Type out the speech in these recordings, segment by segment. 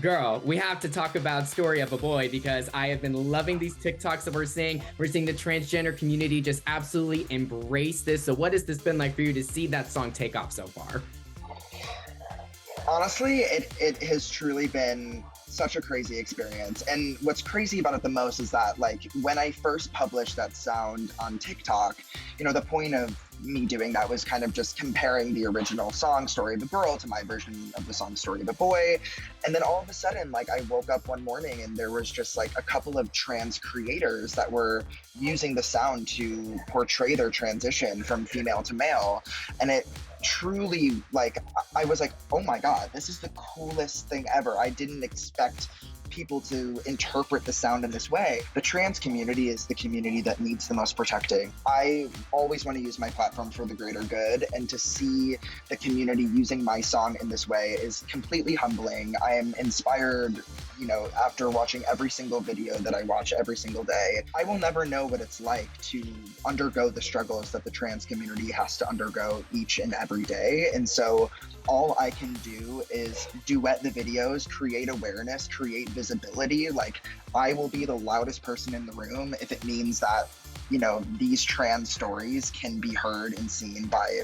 Girl, we have to talk about Story of a Boy because I have been loving these TikToks that we're seeing. We're seeing the transgender community just absolutely embrace this. So what has this been like for you to see that song take off so far? Honestly, it has truly been such a crazy experience. And what's crazy about it the most is that, like, when I first published that sound on TikTok, the point of me doing that was kind of just comparing the original song Story of a Girl to my version of the song Story of a Boy. And then all of a sudden, like, I woke up one morning and there was just like a couple of trans creators that were using the sound to portray their transition from female to male. And it truly, like, I was like, oh my God, this is the coolest thing ever. I didn't expect people to interpret the sound in this way. The trans community is the community that needs the most protecting. I always want to use my platform for the greater good, and to see the community using my song in this way is completely humbling. I am inspired, after watching every single video that I watch every single day. I will never know what it's like to undergo the struggles that the trans community has to undergo each and every day. And so all I can do is duet the videos, create awareness, create visibility. Like, I will be the loudest person in the room if it means that, these trans stories can be heard and seen by,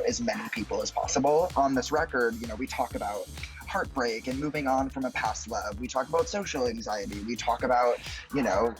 as many people as possible. On this record, we talk about heartbreak and moving on from a past love. We talk about social anxiety. We talk about,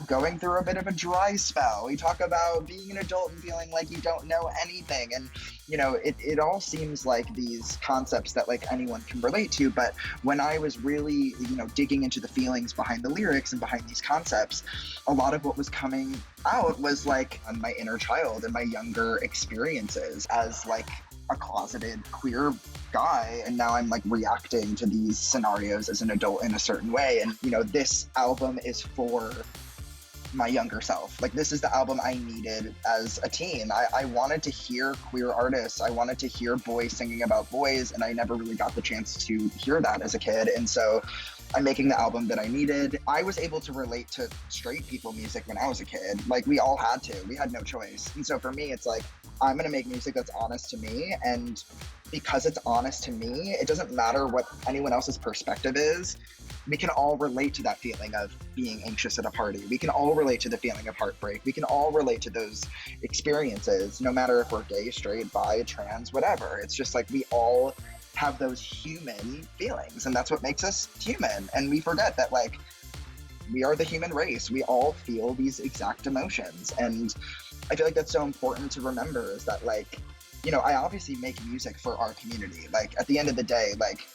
going through a bit of a dry spell. We talk about being an adult and feeling like you don't know anything. And, it all seems like these concepts that like anyone can relate to. But when I was really, digging into the feelings behind the lyrics and behind these concepts, a lot of what was coming out was like my inner child and my younger experiences as like a closeted queer guy, and now I'm like reacting to these scenarios as an adult in a certain way. And this album is for my younger self. Like, this is the album I needed as a teen. I wanted to hear queer artists. I wanted to hear boys singing about boys, and I never really got the chance to hear that as a kid. And so I'm making the album that I needed. I was able to relate to straight people music when I was a kid. Like, we all had to. We had no choice. And so for me, it's like, I'm going to make music that's honest to me. And because it's honest to me, it doesn't matter what anyone else's perspective is. We can all relate to that feeling of being anxious at a party. We can all relate to the feeling of heartbreak. We can all relate to those experiences, no matter if we're gay, straight, bi, trans, whatever. It's just like we all have those human feelings, and that's what makes us human. And we forget that, like, we are the human race. We all feel these exact emotions. And I feel like that's so important to remember, is that, like, I obviously make music for our community. Like, at the end of the day, like,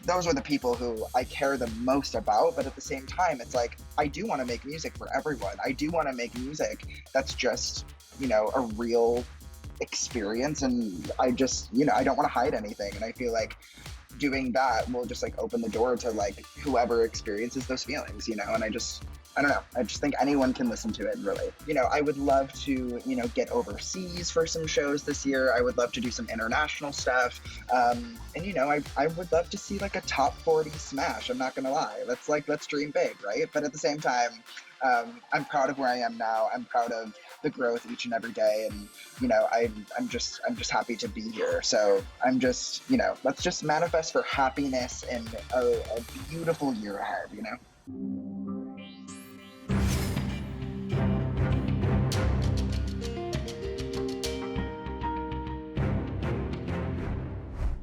those are the people who I care the most about. But at the same time, it's like, I do want to make music for everyone. I do want to make music that's just, a real experience. And I just, I don't want to hide anything. And I feel like doing that will just like open the door to like whoever experiences those feelings, and I don't know. I just think anyone can listen to it and relate. I would love to, get overseas for some shows this year. I would love to do some international stuff. And, I would love to see like a top 40 smash. I'm not going to lie. Let's dream big, right? But at the same time, I'm proud of where I am now. I'm proud of the growth each and every day. And, I'm just happy to be here. So I'm just, let's just manifest for happiness and a beautiful year ahead,